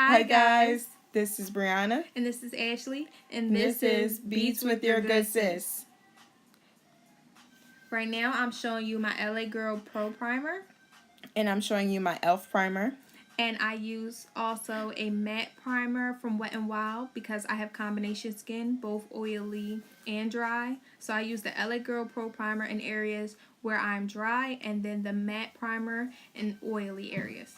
Hi guys, this is Brianna. And this is Ashley. And this is Beats with Your Good Sis. Right now I'm showing you my LA Girl Pro Primer. And I'm showing you my e.l.f. primer. And I use also a matte primer from Wet n Wild because I have combination skin, both oily and dry. So I use the LA Girl Pro Primer in areas where I'm dry and then the matte primer in oily areas.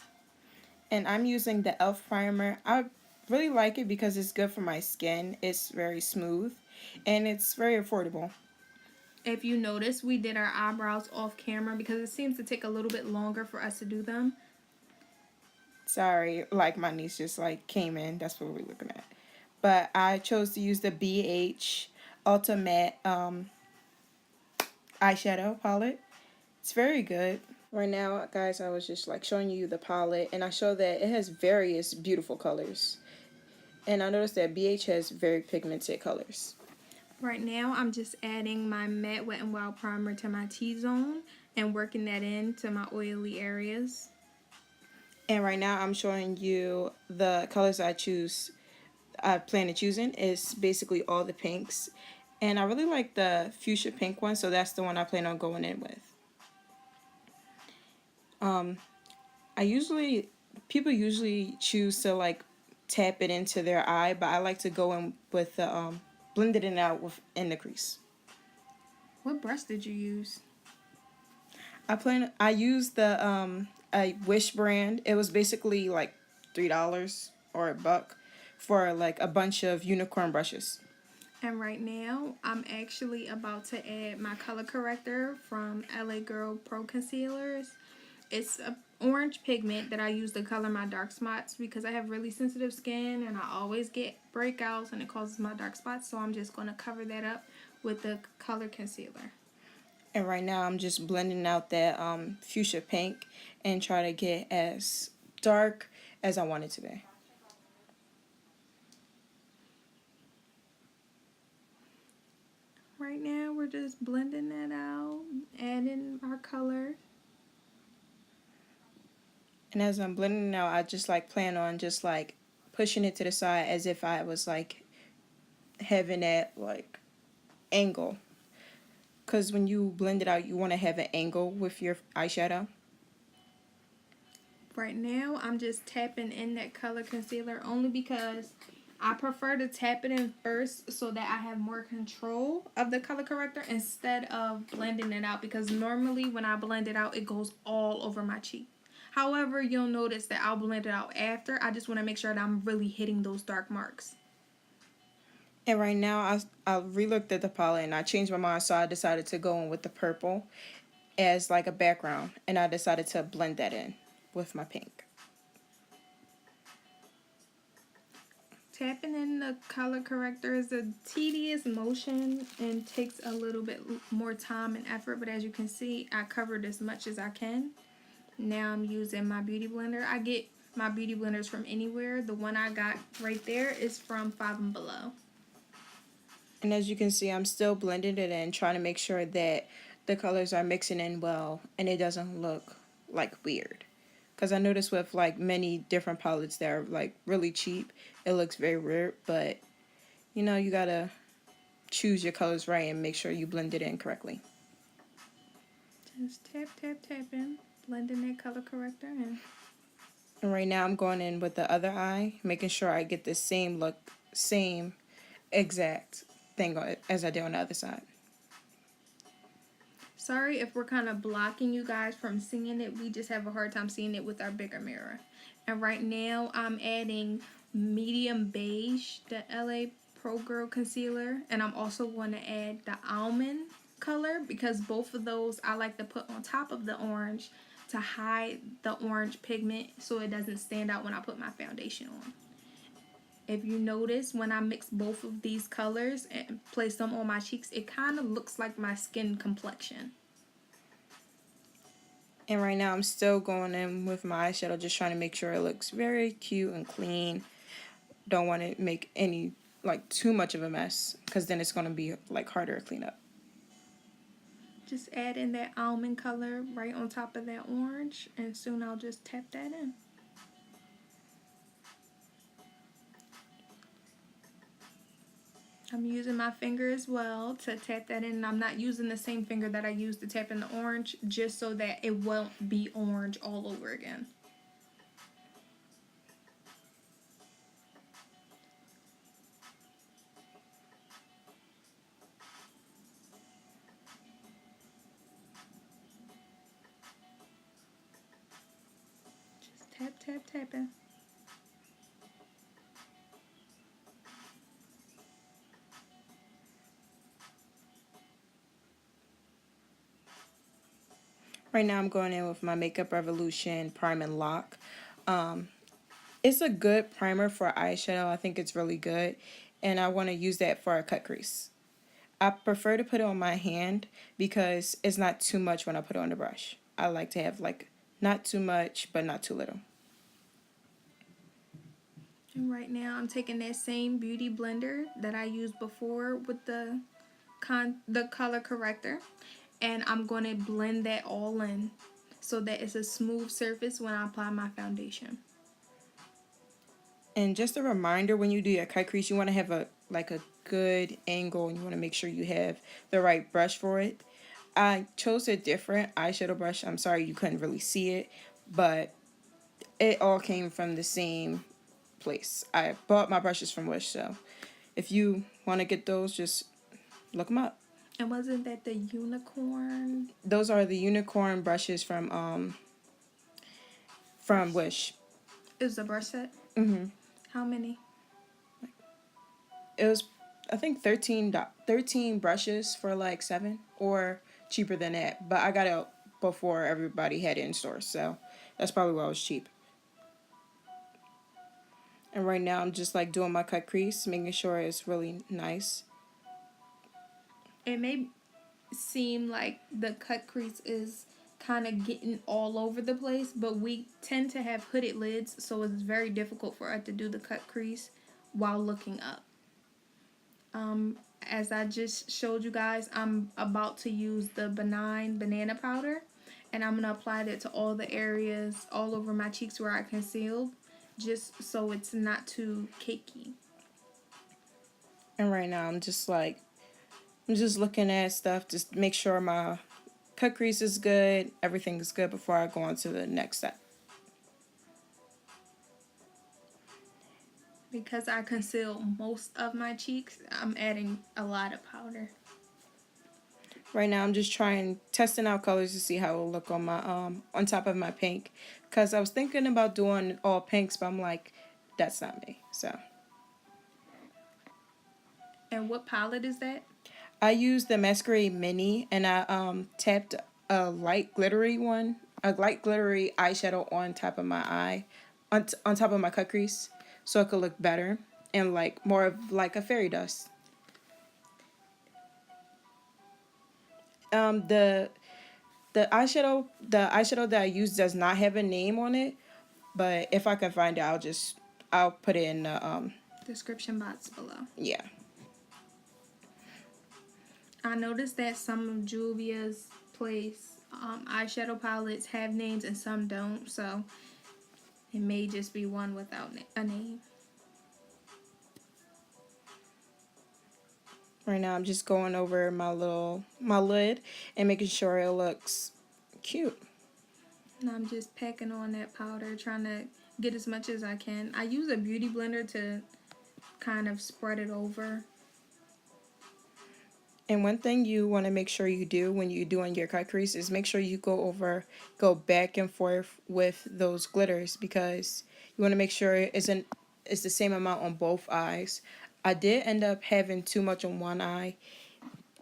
And I'm using the e.l.f. primer. I really like it because it's good for my skin. It's very smooth and it's very affordable. If you notice, we did our eyebrows off camera because it seems to take a little bit longer for us to do them. Sorry, like my niece just like came in. That's what we're looking at. But I chose to use the beige Ultimate eyeshadow palette. It's very good. Right now, guys, I was just like showing you the palette, and I show that it has various beautiful colors. And I noticed that BH has very pigmented colors. Right now, I'm just adding my matte Wet n Wild primer to my T-zone and working that into my oily areas. And right now, I'm showing you the colors I plan to choosing. It's basically all the pinks. And I really like the fuchsia pink one, so that's the one I plan on going in with. People usually choose to like tap it into their eye, but I like to go in with the blend it out in the crease. What brush did you use? I used the a Wish brand. It was basically like $3 or $1 for like a bunch of unicorn brushes. And right now, I'm actually about to add my color corrector from LA Girl Pro Concealers. It's an orange pigment that I use to color my dark spots because I have really sensitive skin and I always get breakouts and it causes my dark spots. So I'm just going to cover that up with the color concealer. And right now I'm just blending out that fuchsia pink and try to get as dark as I want it to be. Right now we're just blending that out, adding our color. And as I'm blending it out, I just like plan on just like pushing it to the side as if I was like having that like angle. Because when you blend it out, you want to have an angle with your eyeshadow. Right now, I'm just tapping in that color concealer only because I prefer to tap it in first so that I have more control of the color corrector instead of blending it out, because normally when I blend it out, it goes all over my cheek. However, you'll notice that I'll blend it out after. I just want to make sure that I'm really hitting those dark marks. And right now, I re-looked at the palette and I changed my mind, so I decided to go in with the purple as like a background, and I decided to blend that in with my pink. Tapping in the color corrector is a tedious motion and takes a little bit more time and effort, but as you can see, I covered as much as I can. Now I'm using my beauty blender. I get my beauty blenders from anywhere. The one I got right there is from Five and Below. And as you can see, I'm still blending it in, trying to make sure that the colors are mixing in well and it doesn't look like weird. Because I noticed with like many different palettes that are like really cheap, it looks very weird. But you know, you gotta choose your colors right and make sure you blend it in correctly. Just tap, tap, tapping, blending that color corrector in. And right now I'm going in with the other eye, making sure I get the same look, same exact thing as I did on the other side. Sorry if we're kind of blocking you guys from seeing it. We just have a hard time seeing it with our bigger mirror. And right now I'm adding medium beige, the LA Pro Girl Concealer. And I'm also going to add the almond color because both of those I like to put on top of the orange to hide the orange pigment so it doesn't stand out when I put my foundation on. If you notice, when I mix both of these colors and place them on my cheeks, it kind of looks like my skin complexion. And right now I'm still going in with my eyeshadow, just trying to make sure it looks very cute and clean. Don't want to make any, like, too much of a mess, because then it's going to be, like, harder to clean up. Just add in that almond color right on top of that orange, and soon I'll just tap that in. I'm using my finger as well to tap that in. I'm not using the same finger that I used to tap in the orange, just so that it won't be orange all over again. Just tap, tap, tapping. Right now I'm going in with my Makeup Revolution Prime and Lock. It's a good primer for eyeshadow. I think it's really good. And I want to use that for a cut crease. I prefer to put it on my hand because it's not too much when I put it on the brush. I like to have like not too much but not too little. And right now I'm taking that same beauty blender that I used before with the color corrector, and I'm going to blend that all in so that it's a smooth surface when I apply my foundation. And just a reminder, when you do your cut crease, you want to have a good angle, and you want to make sure you have the right brush for it. I chose a different eyeshadow brush. I'm sorry you couldn't really see it, but it all came from the same place. I bought my brushes from Wish, so if you want to get those, just look them up. And wasn't that the unicorn? Those are the unicorn brushes from Wish. It was a brush set? Mm-hmm. How many? It was, I think, 13 brushes for like 7, or cheaper than that. But I got it before everybody had it in stores, so that's probably why it was cheap. And right now I'm just like doing my cut crease, making sure it's really nice. It may seem like the cut crease is kind of getting all over the place, but we tend to have hooded lids, so it's very difficult for us to do the cut crease while looking up. As I just showed you guys, I'm about to use the Benign Banana Powder, and I'm going to apply that to all the areas all over my cheeks where I concealed, just so it's not too cakey. And right now I'm just looking at stuff, just make sure my cut crease is good, everything is good before I go on to the next step. Because I conceal most of my cheeks, I'm adding a lot of powder. Right now I'm just testing out colors to see how it will look on my on top of my pink, because I was thinking about doing all pinks, but I'm like, that's not me. So And what palette is that? I used the Masquerade Mini, and I tapped a light glittery eyeshadow on top of my eye, on top of my cut crease, so it could look better and like more of like a fairy dust. The eyeshadow that I use does not have a name on it, but if I can find it, I'll put it in the Description box below. yeah. I noticed that some of Juvia's Place eyeshadow palettes have names and some don't, so it may just be one without a name. Right now I'm just going over my lid and making sure it looks cute. And I'm just packing on that powder, trying to get as much as I can. I use a beauty blender to kind of spread it over. And one thing you want to make sure you do when you're doing your cut crease is make sure you go back and forth with those glitters, because you want to make sure it's the same amount on both eyes. I did end up having too much on one eye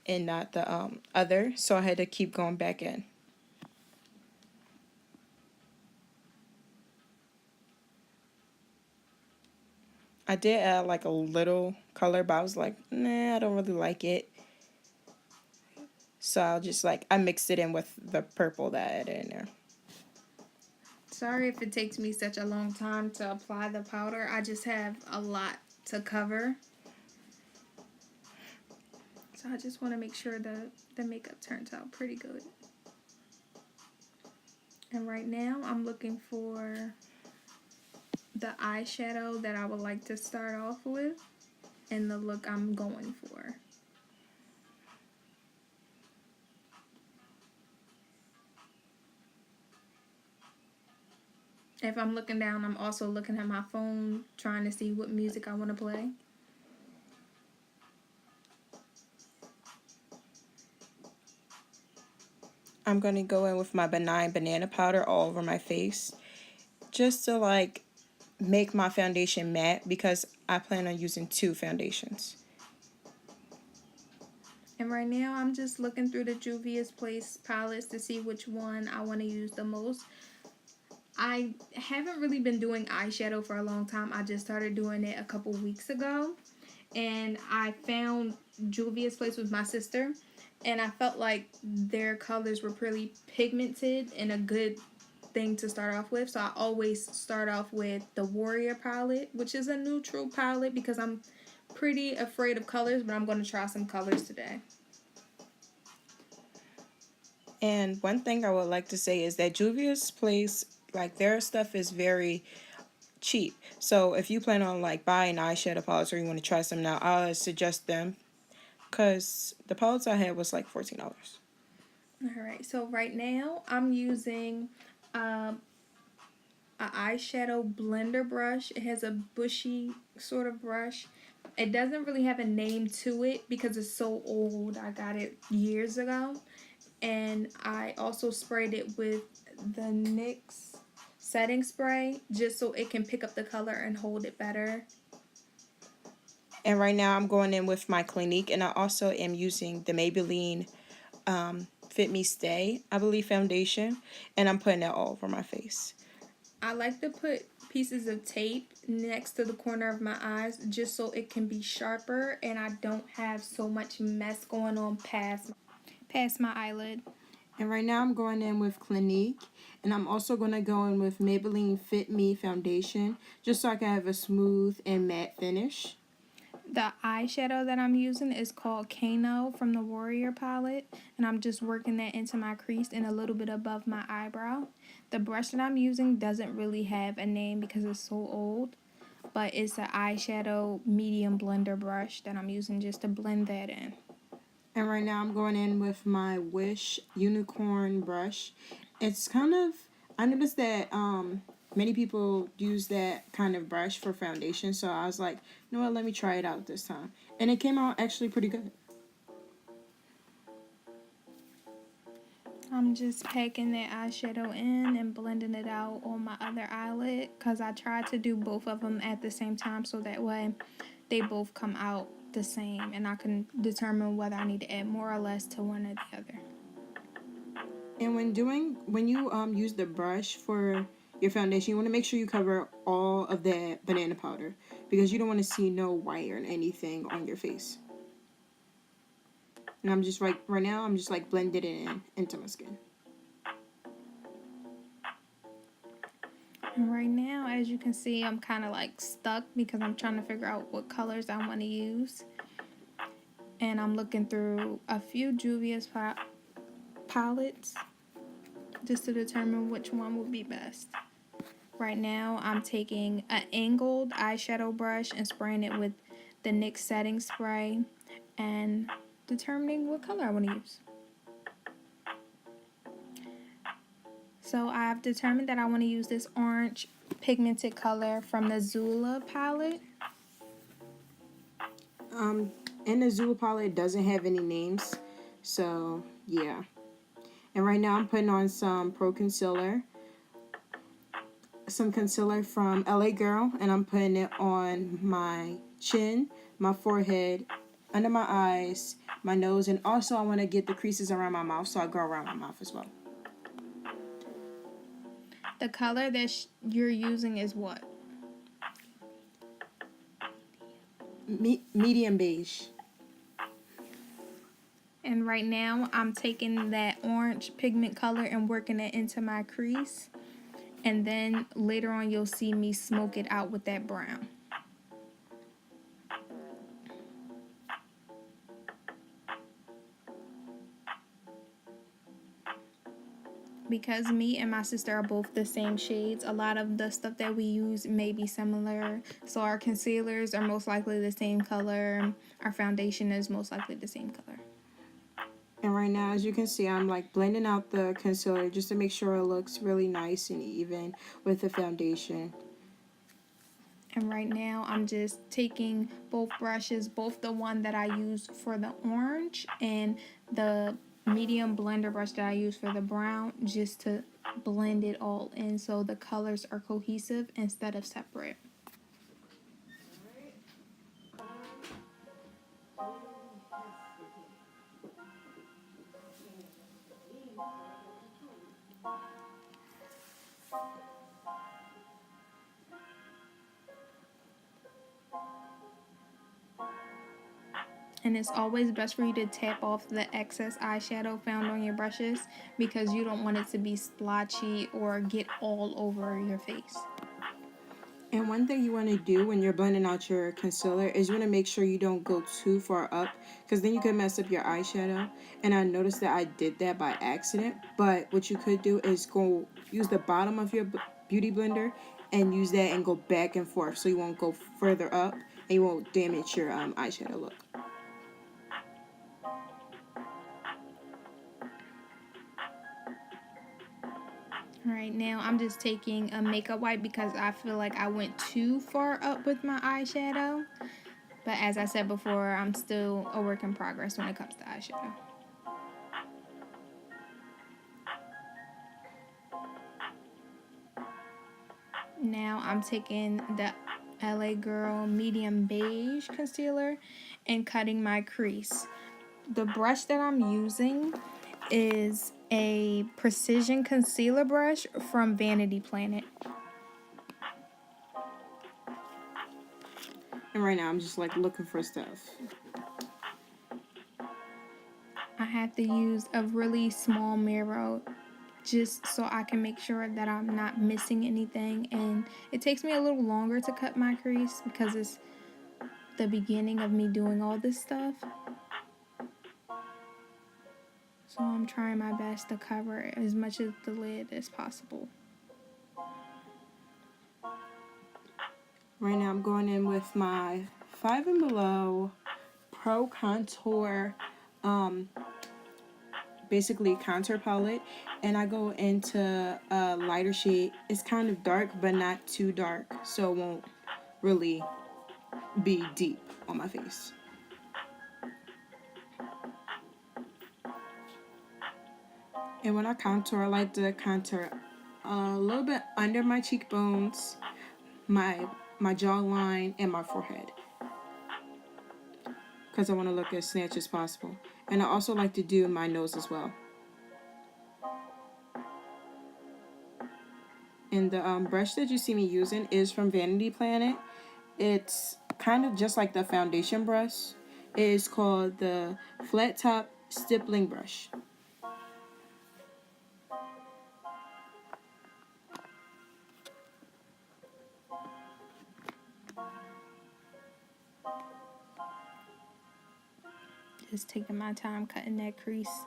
and not the other, so I had to keep going back in. I did add like a little color, but I was like, nah, I don't really like it. So I mixed it in with the purple that I added in there. Sorry if it takes me such a long time to apply the powder. I just have a lot to cover. So I just want to make sure the makeup turns out pretty good. And right now I'm looking for the eyeshadow that I would like to start off with. and the look I'm going for. If I'm looking down, I'm also looking at my phone, trying to see what music I want to play. I'm going to go in with my Nye Banana Powder all over my face, just to like make my foundation matte, because I plan on using 2 foundations. And right now, I'm just looking through the Juvia's Place palettes to see which one I want to use the most. I haven't really been doing eyeshadow for a long time. I just started doing it a couple weeks ago. And I found Juvia's Place with my sister. And I felt like their colors were pretty pigmented and a good thing to start off with. So I always start off with the Warrior palette, which is a neutral palette because I'm pretty afraid of colors, but I'm going to try some colors today. And one thing I would like to say is that Juvia's Place, like their stuff is very cheap. So if you plan on like buying eyeshadow palettes or you want to try some now, I would suggest them, because the palettes I had was like $14. Alright, so right now I'm using an eyeshadow blender brush. It has a bushy sort of brush. It doesn't really have a name to it because it's so old. I got it years ago. And I also sprayed it with the NYX setting spray just so it can pick up the color and hold it better. And right now I'm going in with my Clinique, and I also am using the Maybelline Fit Me Stay, I believe, foundation, and I'm putting that all over my face. I like to put pieces of tape next to the corner of my eyes just so it can be sharper and I don't have so much mess going on past my eyelid. And right now I'm going in with Clinique, and I'm also going to go in with Maybelline Fit Me foundation, just so I can have a smooth and matte finish. The eyeshadow that I'm using is called Kano from the Warrior palette, and I'm just working that into my crease and a little bit above my eyebrow. The brush that I'm using doesn't really have a name because it's so old, but it's an eyeshadow medium blender brush that I'm using just to blend that in. And right now I'm going in with my Wish unicorn brush. It's kind of, I noticed that many people use that kind of brush for foundation, so I was like, you know what, let me try it out this time. And it came out actually pretty good. I'm just packing that eyeshadow in and blending it out on my other eyelid because I tried to do both of them at the same time so that way they both come out the same and I can determine whether I need to add more or less to one or the other. And when you use the brush for your foundation, you want to make sure you cover all of that banana powder, because you don't want to see no white or anything on your face. And I'm just right now I'm just like blending it into my skin. And right now, as you can see, I'm kind of like stuck because I'm trying to figure out what colors I want to use. And I'm looking through a few Juvia's palettes just to determine which one would be best. Right now, I'm taking an angled eyeshadow brush and spraying it with the NYX setting spray and determining what color I want to use. So I've determined that I want to use this orange pigmented color from the Zulu palette. And the Zulu palette, it doesn't have any names, so yeah. And right now I'm putting on some Pro Concealer, some concealer from LA Girl, and I'm putting it on my chin, my forehead, under my eyes, my nose, and also I want to get the creases around my mouth, so I go around my mouth as well. The color that you're using is what? Medium beige. And right now I'm taking that orange pigment color and working it into my crease. And then later on you'll see me smoke it out with that brown. because me and my sister are both the same shades, a lot of the stuff that we use may be similar. So our concealers are most likely the same color. Our foundation is most likely the same color. And right now, as you can see, I'm like blending out the concealer just to make sure it looks really nice and even with the foundation. And right now I'm just taking both brushes, both the one that I use for the orange and the medium blender brush that I use for the brown, just to blend it all in so the colors are cohesive instead of separate. And it's always best for you to tap off the excess eyeshadow found on your brushes because you don't want it to be splotchy or get all over your face. And one thing you want to do when you're blending out your concealer is you want to make sure you don't go too far up, because then you could mess up your eyeshadow. And I noticed that I did that by accident. But what you could do is go use the bottom of your beauty blender and use that and go back and forth so you won't go further up and you won't damage your eyeshadow look. Alright, now I'm just taking a makeup wipe because I feel like I went too far up with my eyeshadow. But as I said before, I'm still a work in progress when it comes to eyeshadow. Now I'm taking the LA Girl medium beige concealer and cutting my crease. The brush that I'm using is a precision concealer brush from Vanity Planet. And right now I'm just like looking for stuff. I have to use a really small mirror just so I can make sure that I'm not missing anything, and it takes me a little longer to cut my crease because it's the beginning of me doing all this stuff. So I'm trying my best to cover as much of the lid as possible. Right now I'm going in with my 5 and Below Pro Contour basically contour palette, and I go into a lighter shade. It's kind of dark but not too dark, so it won't really be deep on my face. And when I contour, I like to contour a little bit under my cheekbones, my jawline, and my forehead, because I want to look as snatched as possible. And I also like to do my nose as well. And the brush that you see me using is from Vanity Planet. It's kind of just like the foundation brush. It is called the Flat Top Stippling Brush. Just taking my time cutting that crease.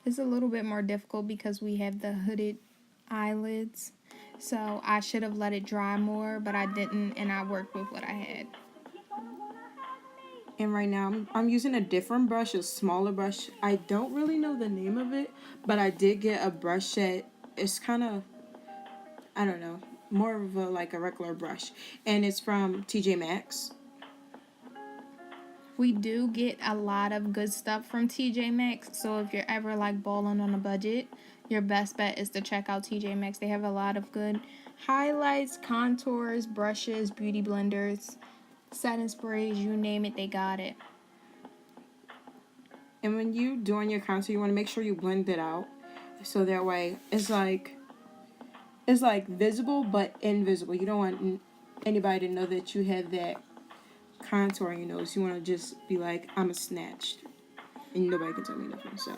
It's a little bit more difficult because we have the hooded eyelids. So I should have let it dry more, but I didn't, and I worked with what I had. And right now I'm using a different brush, a smaller brush. I don't really know the name of it, but I did get a brush that is kind of, I don't know, more of a like a regular brush. And it's from TJ Maxx. We do get a lot of good stuff from TJ Maxx, so if you're ever like balling on a budget, your best bet is to check out TJ Maxx. They have a lot of good highlights, contours, brushes, beauty blenders, setting sprays, you name it, they got it. And when you doing your contour, you want to make sure you blend it out, so that way it's like visible but invisible. You don't want anybody to know that you have that contour on your nose. You want to just be like, I'm a snatched, and nobody can tell me nothing. So.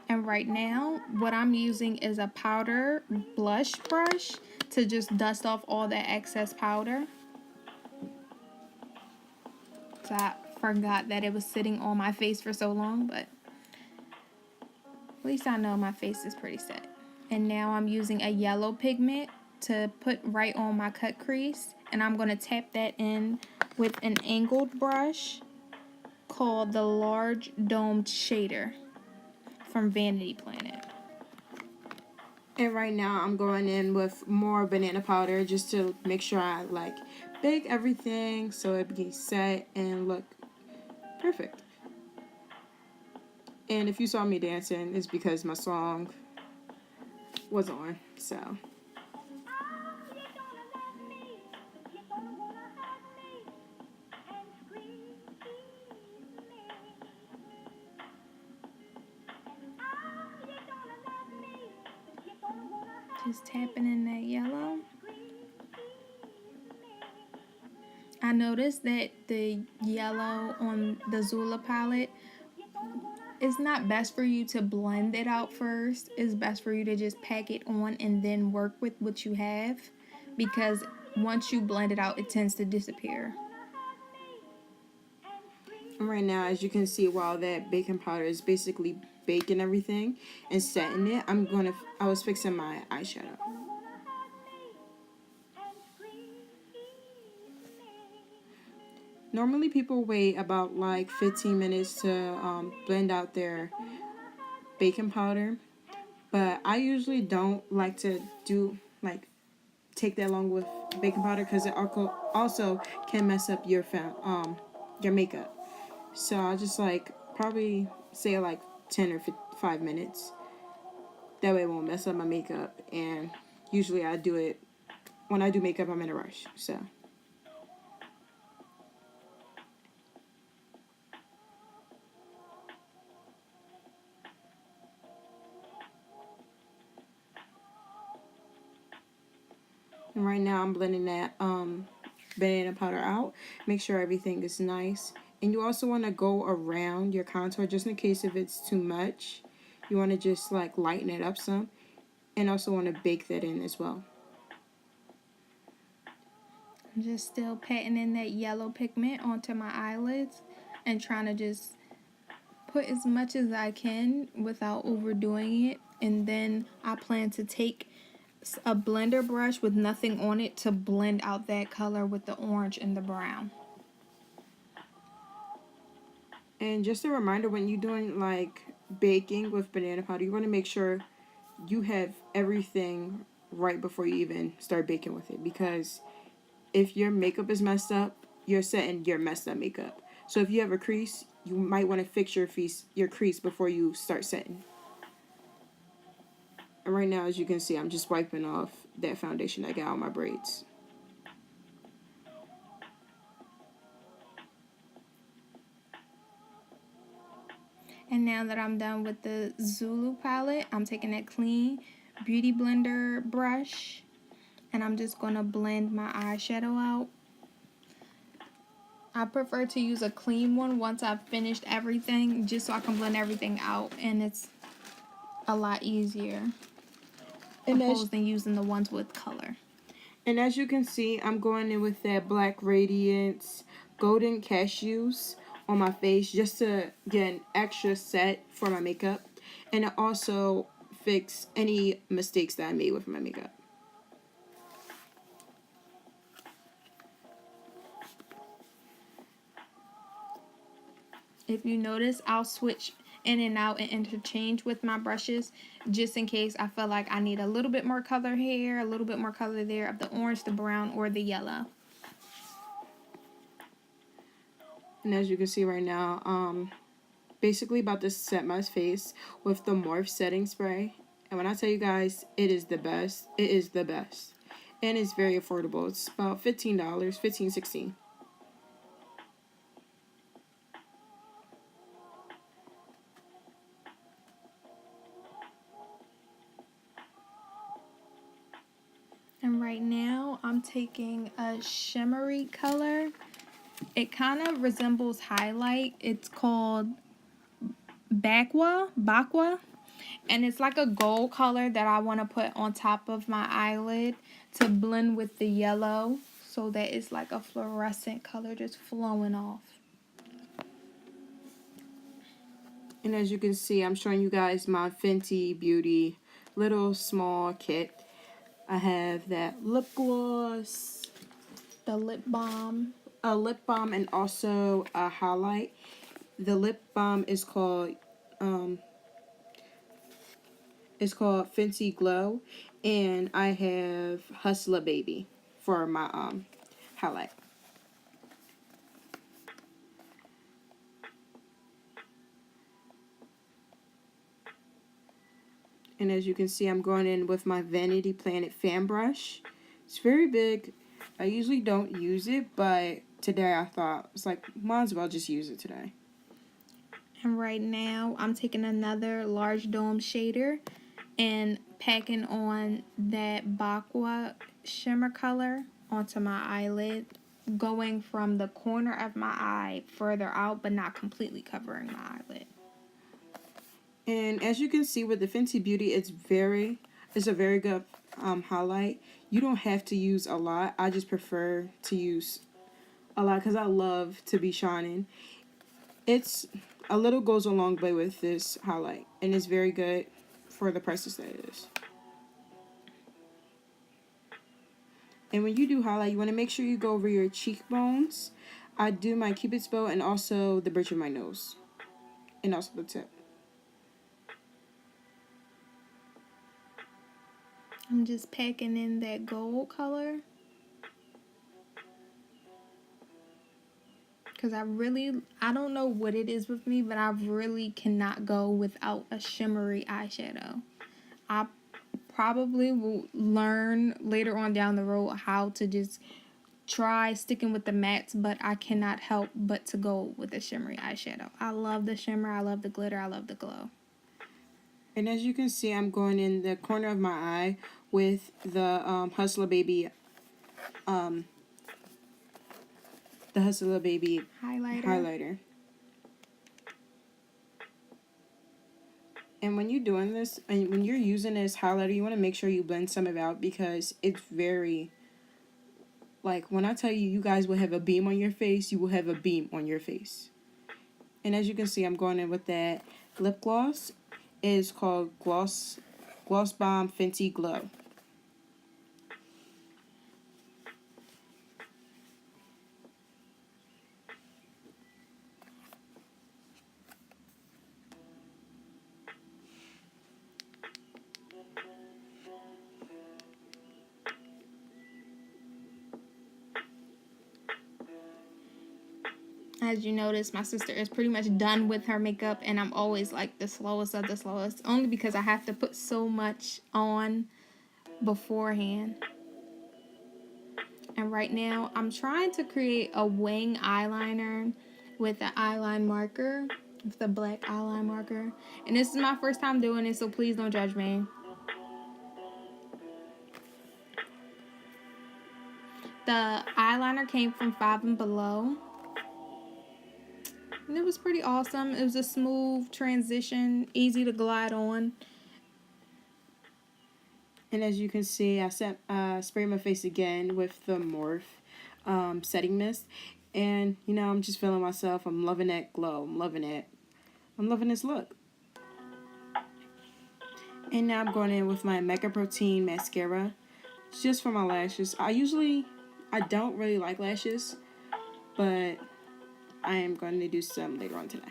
And right now, what I'm using is a powder blush brush to just dust off all that excess powder. So I forgot that it was sitting on my face for so long, but at least I know my face is pretty set. And now I'm using a yellow pigment to put right on my cut crease. And I'm going to tap that in with an angled brush called the Large Domed Shader from Vanity Planet. And right now I'm going in with more banana powder just to make sure I like bake everything so it be set and look perfect. And if you saw me dancing, it's because my song was on, so. Just tapping in that yellow. I noticed that the yellow on the Zulu palette, it's not best for you to blend it out first. It's best for you to just pack it on and then work with what you have, because once you blend it out, it tends to disappear. Right now, as you can see, while that baking powder is basically baking everything and setting it, I was fixing my eyeshadow. Normally people wait about like 15 minutes to blend out their baking powder, but I usually don't like to take that long with baking powder because it also can mess up your makeup. So I'll just probably say like 10 or 5 minutes. That way it won't mess up my makeup. And usually I do it when I do makeup. I'm in a rush, so. And right now I'm blending that banana powder out. Make sure everything is nice. And you also want to go around your contour just in case if it's too much. You want to just like lighten it up some. And also want to bake that in as well. I'm just still patting in that yellow pigment onto my eyelids and trying to just put as much as I can without overdoing it. And then I plan to take a blender brush with nothing on it to blend out that color with the orange and the brown. And just a reminder, when you're doing like baking with banana powder, you want to make sure you have everything right before you even start baking with it, because if your makeup is messed up, you're setting your messed up makeup. So if you have a crease, you might want to fix your crease before you start setting. And right now, as you can see, I'm just wiping off that foundation I got on my braids. And now that I'm done with the Zulu palette, I'm taking that clean beauty blender brush and I'm just going to blend my eyeshadow out. I prefer to use a clean one once I've finished everything, just so I can blend everything out and it's a lot easier opposed than using the ones with color. And as you can see, I'm going in with that black Radiance golden cashews on my face just to get an extra set for my makeup, and it also fix any mistakes that I made with my makeup. If you notice, I'll switch in and out and interchange with my brushes just in case I feel like I need a little bit more color here, a little bit more color there of the orange, the brown, or the yellow. And as you can see right now, basically about to set my face with the Morphe setting spray. And when I tell you guys, it is the best. It is the best. And it's very affordable. It's about $15, $15, $16. And right now, I'm taking a shimmery color. It kind of resembles highlight. It's called Bakwa. And it's like a gold color that I want to put on top of my eyelid to blend with the yellow so that it's like a fluorescent color just flowing off. And as you can see, I'm showing you guys my Fenty Beauty little small kit. I have that lip gloss, The lip balm. a lip balm, and also a highlight. The lip balm is called Fenty Glow, and I have Hustler Baby for my highlight. And as you can see, I'm going in with my Vanity Planet fan brush. It's very big. I usually don't use it, but today I thought, it's like, might as well just use it today. And right now, I'm taking another large dome shader and packing on that Bakwa shimmer color onto my eyelid, going from the corner of my eye further out, but not completely covering my eyelid. And as you can see with the Fenty Beauty, it's a very good highlight. You don't have to use a lot. I just prefer to use a lot because I love to be shining. It's a little goes a long way with this highlight, and it's very good for the prices that it is. And when you do highlight, you want to make sure you go over your cheekbones. I do my Cupid's bow and also the bridge of my nose, and also the tip. I'm just packing in that gold color, because I don't know what it is with me, but I really cannot go without a shimmery eyeshadow. I probably will learn later on down the road how to just try sticking with the mattes, but I cannot help but to go with a shimmery eyeshadow. I love the shimmer, I love the glitter, I love the glow. And as you can see, I'm going in the corner of my eye with the Hustler Baby highlighter. And when you're doing this, and when you're using this highlighter, you want to make sure you blend some of it out because it's very, like, when I tell you, you guys will have a beam on your face, you will have a beam on your face. And as you can see, I'm going in with that lip gloss. It is called Gloss Bomb Fenty Glow. As you notice, my sister is pretty much done with her makeup, and I'm always like the slowest of the slowest, only because I have to put so much on beforehand. And right now, I'm trying to create a wing eyeliner with an eyeline marker, with the black eyeline marker. And this is my first time doing it, so please don't judge me. The eyeliner came from Five and Below. And it was pretty awesome. It was a smooth transition, easy to glide on. And as you can see, I sprayed my face again with the Morphe setting mist. And, you know, I'm just feeling myself. I'm loving that glow. I'm loving it. I'm loving this look. And now I'm going in with my Mega Protein mascara. Just for my lashes. I don't really like lashes. But I am going to do some later on today.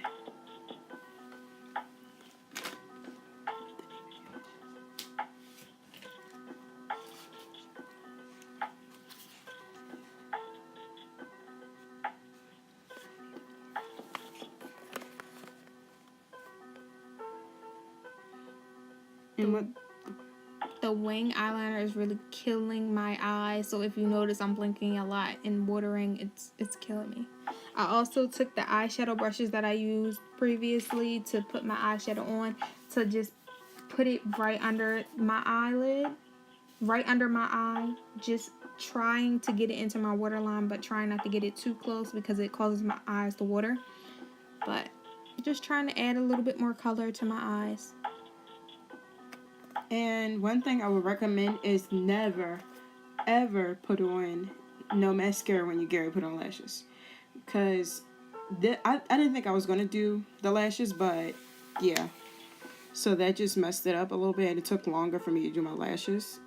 And what the wing eyeliner is really killing my eyes. So if you notice, I'm blinking a lot and watering. It's killing me. I also took the eyeshadow brushes that I used previously to put my eyeshadow on, to just put it right under my eyelid, right under my eye, just trying to get it into my waterline, but trying not to get it too close because it causes my eyes to water. But just trying to add a little bit more color to my eyes. And one thing I would recommend is never, ever put on no mascara when you get ready to put on lashes. Because I didn't think I was going to do the lashes, but yeah. So that just messed it up a little bit, and it took longer for me to do my lashes.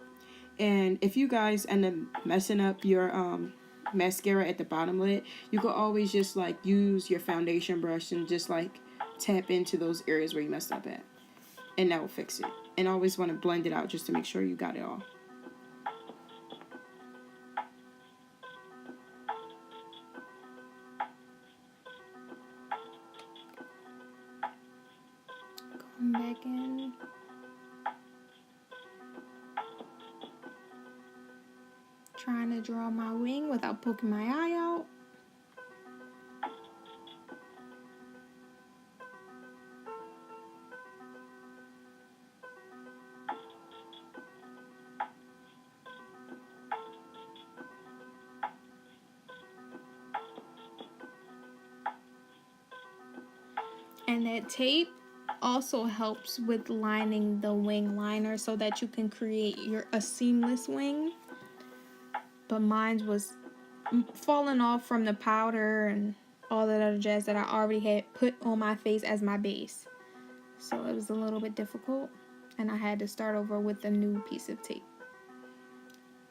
And if you guys end up messing up your mascara at the bottom lid, you could always just like use your foundation brush and just like tap into those areas where you messed up at, and that will fix it. And always want to blend it out just to make sure you got it all. Going back in. Trying to draw my wing without poking my eye out. And that tape also helps with lining the wing liner so that you can create a seamless wing. But mine was falling off from the powder and all that other jazz that I already had put on my face as my base. So it was a little bit difficult, and I had to start over with a new piece of tape.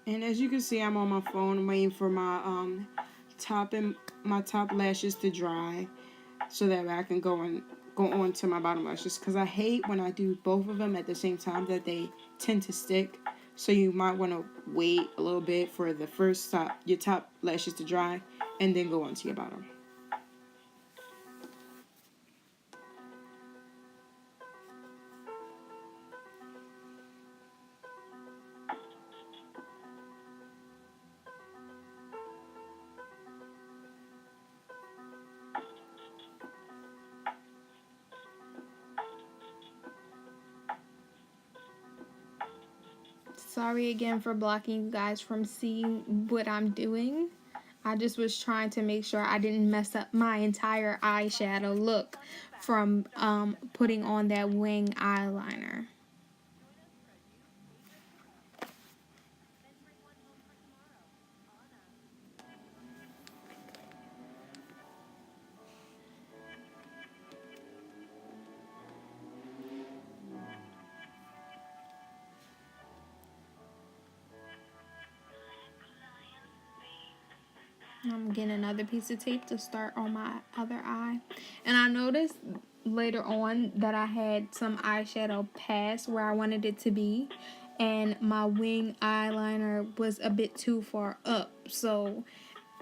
And as you can see, I'm on my phone waiting for my top lashes to dry, so that I can go on to my bottom lashes, because I hate when I do both of them at the same time that they tend to stick. So you might want to wait a little bit for the your top lashes to dry, and then go on to your bottom. Sorry again for blocking you guys from seeing what I'm doing. I just was trying to make sure I didn't mess up my entire eyeshadow look from putting on that wing eyeliner. I'm getting another piece of tape to start on my other eye. And I noticed later on that I had some eyeshadow past where I wanted it to be, and my wing eyeliner was a bit too far up. So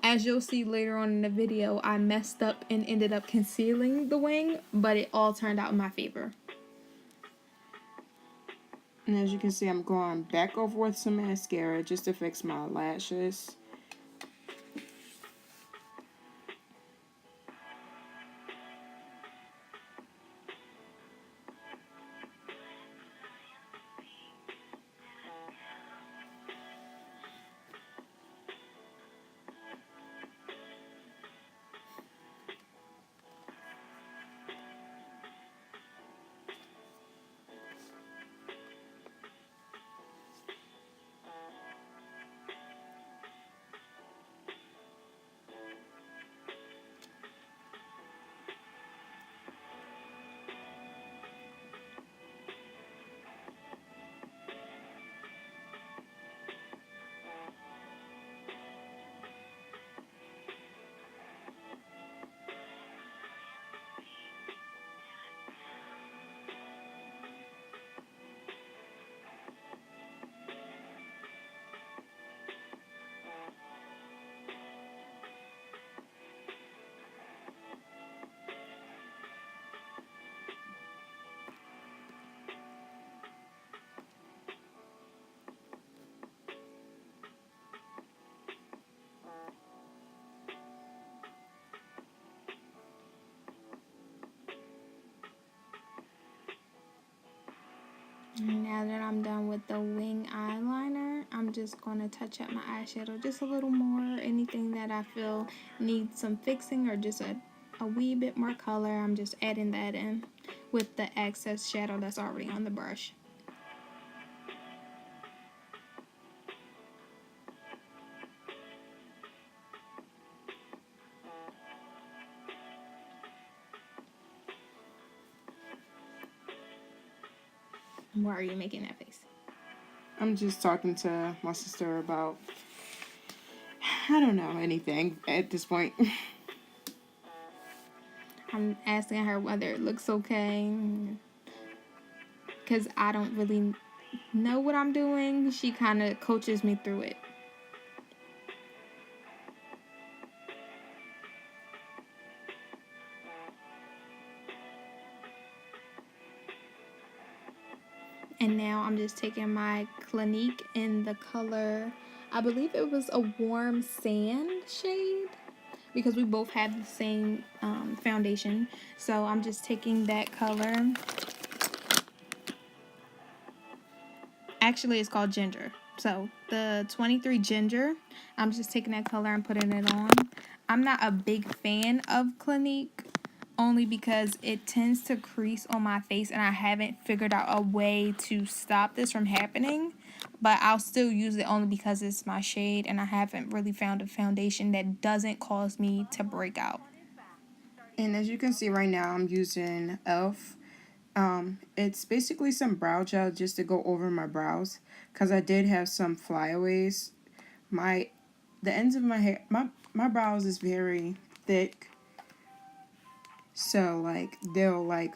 as you'll see later on in the video, I messed up and ended up concealing the wing, but it all turned out in my favor. And as you can see, I'm going back over with some mascara just to fix my lashes. Now that I'm done with the wing eyeliner, I'm just going to touch up my eyeshadow just a little more. Anything that I feel needs some fixing or just a wee bit more color, I'm just adding that in with the excess shadow that's already on the brush. Why are you making that face? I'm just talking to my sister about, I don't know, anything at this point. I'm asking her whether it looks okay. Because I don't really know what I'm doing. She kind of coaches me through it. And now I'm just taking my Clinique in the color, I believe it was a warm sand shade, because we both have the same foundation. So I'm just taking that color. Actually, it's called Ginger. So the 23 Ginger, I'm just taking that color and putting it on. I'm not a big fan of Clinique, only because it tends to crease on my face, and I haven't figured out a way to stop this from happening. But I'll still use it only because it's my shade, and I haven't really found a foundation that doesn't cause me to break out. And as you can see right now, I'm using e.l.f. It's basically some brow gel just to go over my brows, because I did have some flyaways. The ends of my hair, my brows is very thick, so like they'll like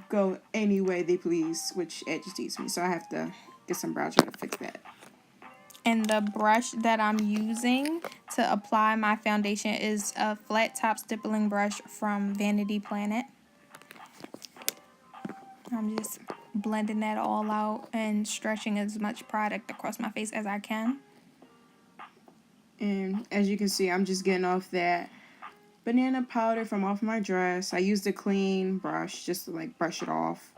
go any way they please, which agitates me. So I have to get some brow gel to fix that. And the brush that I'm using to apply my foundation is a flat top stippling brush from Vanity Planet. I'm just blending that all out and stretching as much product across my face as I can. And as you can see, I'm just getting off that banana powder from off my dress. I used a clean brush just to like brush it off.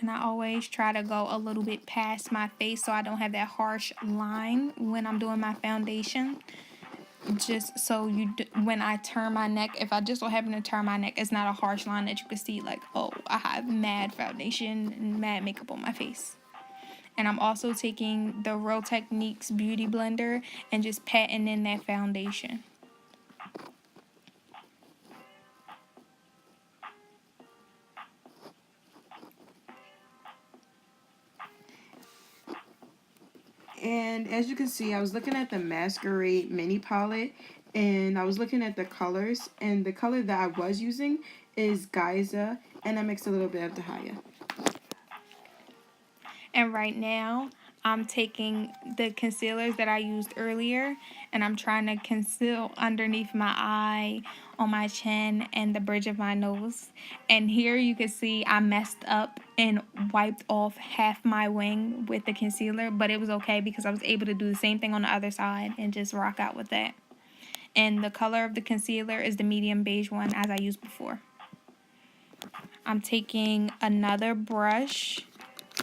And I always try to go a little bit past my face so I don't have that harsh line when I'm doing my foundation. Just so when I turn my neck, if I just so happen to turn my neck, it's not a harsh line that you can see like, oh, I have mad foundation and mad makeup on my face. And I'm also taking the Real Techniques Beauty Blender and just patting in that foundation. And as you can see, I was looking at the Masquerade mini palette, and I was looking at the colors, and the color that I was using is Giza, and I mixed a little bit of Dahlia. And right now, I'm taking the concealers that I used earlier, and I'm trying to conceal underneath my eye, on my chin, and the bridge of my nose. And here you can see I messed up and wiped off half my wing with the concealer, but it was okay because I was able to do the same thing on the other side and just rock out with that. And the color of the concealer is the medium beige one, as I used before. I'm taking another brush.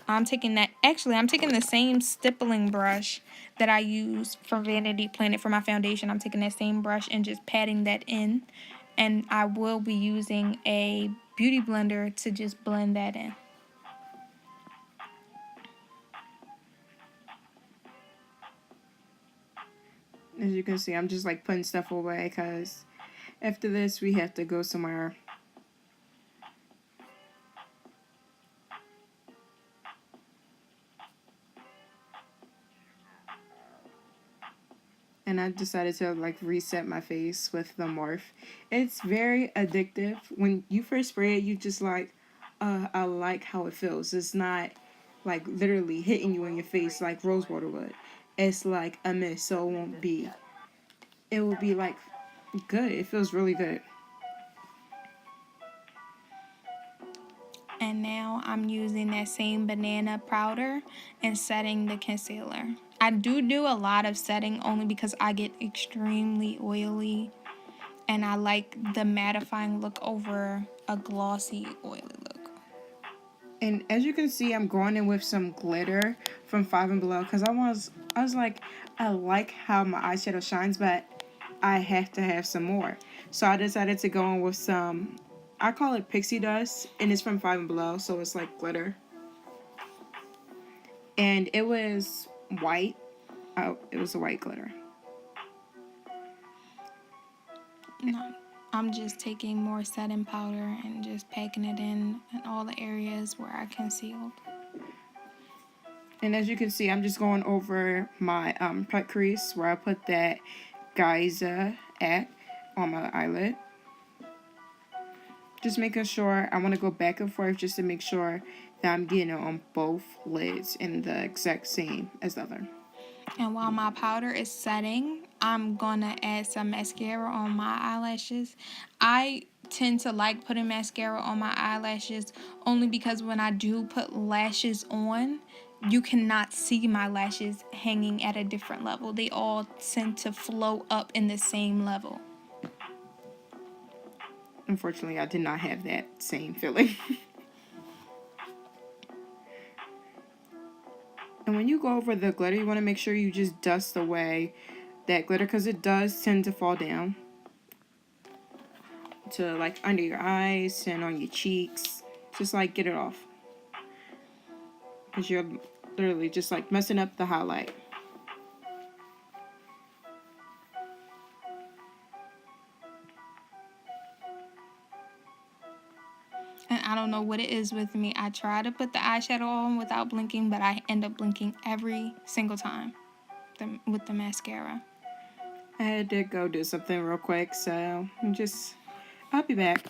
I'm taking the same stippling brush that I use from Vanity Planet for my foundation. I'm taking that same brush and just patting that in. And I will be using a beauty blender to just blend that in. As you can see, I'm just like putting stuff away because after this we have to go somewhere. And I decided to like reset my face with the Morphe. It's very addictive. When you first spray it, you just like, I like how it feels. It's not like literally hitting you in your face like rose water would. It's like a mist, so it will be like good. It feels really good. And now I'm using that same banana powder and setting the concealer. I do a lot of setting only because I get extremely oily and I like the mattifying look over a glossy, oily look. And as you can see, I'm going in with some glitter from Five and Below because I was like, I like how my eyeshadow shines, but I have to have some more. So I decided to go in with some, I call it pixie dust, and it's from Five and Below, so it's like glitter. And it was white. Oh, it was a white glitter. No, I'm just taking more setting powder and just packing it in all the areas where I concealed. And as you can see, I'm just going over my cut crease where I put that geyser at on my eyelid. Just making sure, I want to go back and forth just to make sure that I'm getting it on both lids in the exact same as the other. And while my powder is setting, I'm gonna add some mascara on my eyelashes. I tend to like putting mascara on my eyelashes only because when I do put lashes on, you cannot see my lashes hanging at a different level. They all tend to flow up in the same level. Unfortunately, I did not have that same feeling. And when you go over the glitter, you want to make sure you just dust away that glitter because it does tend to fall down to like under your eyes and on your cheeks. Just like get it off because you're literally just like messing up the highlight. And I don't know what it is with me. I try to put the eyeshadow on without blinking, but I end up blinking every single time with the mascara. I had to go do something real quick, so I'll be back.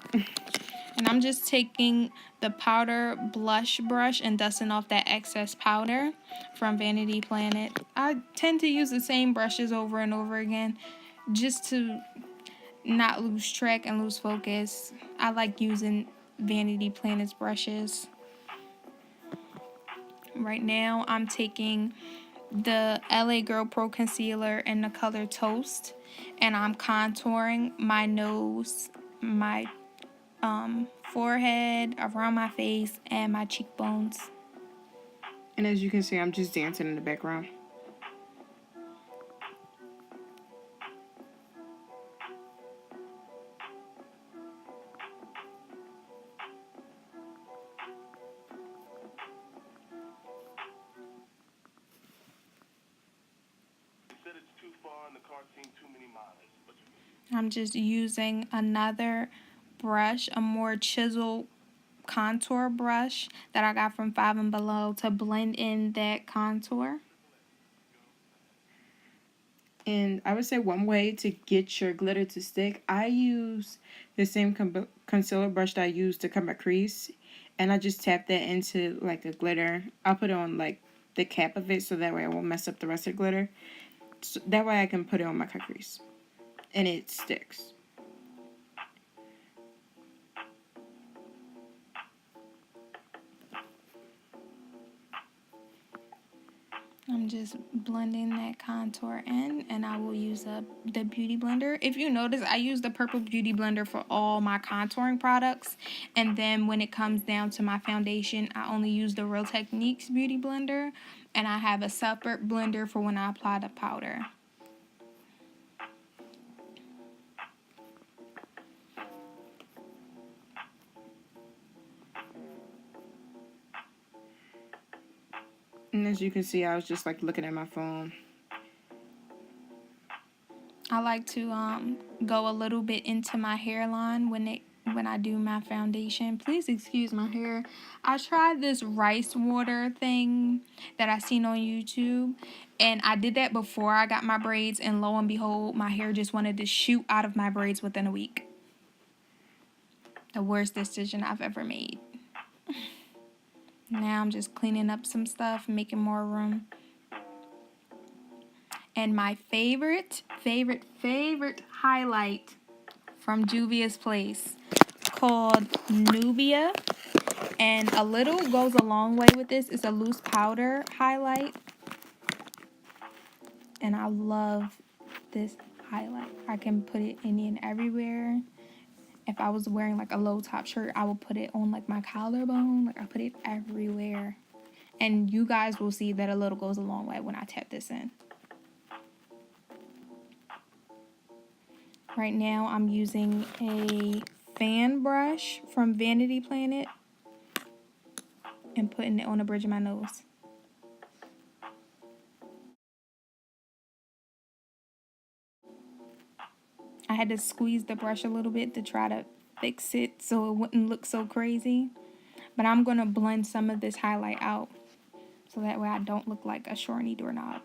And I'm just taking the powder blush brush and dusting off that excess powder from Vanity Planet. I tend to use the same brushes over and over again just to not lose track and lose focus. I like using Vanity Planet's brushes. Right now I'm taking the LA Girl Pro Concealer in the color Toast, and I'm contouring my nose, my forehead, around my face, and my cheekbones. And as you can see, I'm just dancing in the background. I'm just using another brush, a more chiseled contour brush that I got from Five and Below to blend in that contour. And I would say one way to get your glitter to stick, I use the same concealer brush that I use to cut my crease. And I just tap that into like a glitter. I'll put it on like the cap of it so that way I won't mess up the rest of the glitter. So that way I can put it on my cut crease. And it sticks. I'm just blending that contour in, and I will use the Beauty Blender. If you notice, I use the purple Beauty Blender for all my contouring products. And then when it comes down to my foundation, I only use the Real Techniques Beauty Blender. And I have a separate blender for when I apply the powder. And as you can see, I was just like looking at my phone. I like to go a little bit into my hairline when I do my foundation. Please excuse my hair. I tried this rice water thing that I seen on YouTube, and I did that before I got my braids, and lo and behold, my hair just wanted to shoot out of my braids within a week. The worst decision I've ever made. Now I'm just cleaning up some stuff, making more room. And my favorite highlight from Juvia's Place, called Nubia. And a little goes a long way with this. It's a loose powder highlight. And I love this highlight. I can put it any and everywhere. If I was wearing like a low top shirt, I would put it on like my collarbone. Like I put it everywhere. And you guys will see that a little goes a long way when I tap this in. Right now I'm using a fan brush from Vanity Planet and putting it on the bridge of my nose. I had to squeeze the brush a little bit to try to fix it so it wouldn't look so crazy. But I'm going to blend some of this highlight out so that way I don't look like a shorty doorknob.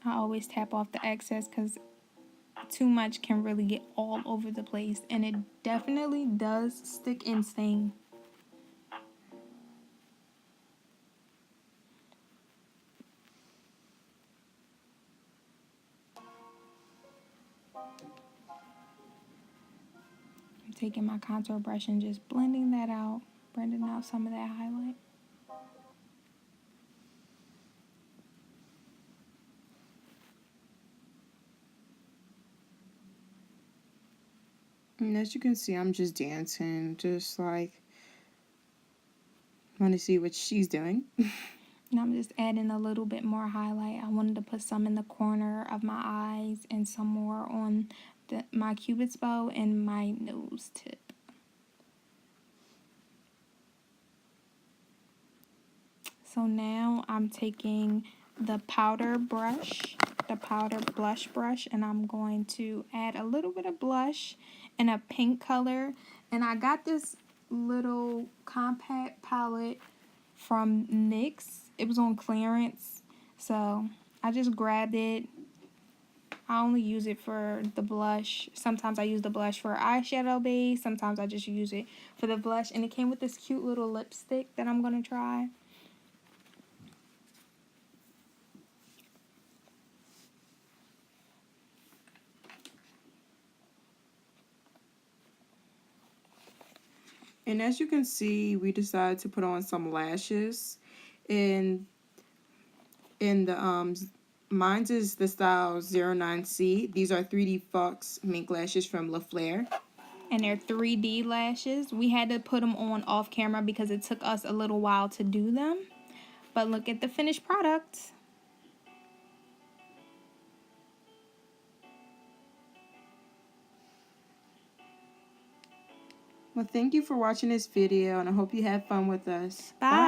I always tap off the excess because too much can really get all over the place, and it definitely does stick and stain. I'm taking my contour brush and just blending that out, blending out some of that highlight. And as you can see, I'm just dancing, just like, want to see what she's doing. And I'm just adding a little bit more highlight. I wanted to put some in the corner of my eyes and some more on my cupid's bow and my nose tip. So now I'm taking the powder brush, the powder blush brush, and I'm going to add a little bit of blush in a pink color. And I got this little compact palette from NYX. It was on clearance, so I just grabbed it. I only use it for the blush. Sometimes I use the blush for eyeshadow base. Sometimes I just use it for the blush. And it came with this cute little lipstick that I'm going to try. And as you can see, we decided to put on some lashes, and in the mine's is the style 09C. These are 3D Fox mink lashes from La Flare. And they're 3D lashes. We had to put them on off camera because it took us a little while to do them. But look at the finished product. Well, thank you for watching this video, and I hope you had fun with us. Bye.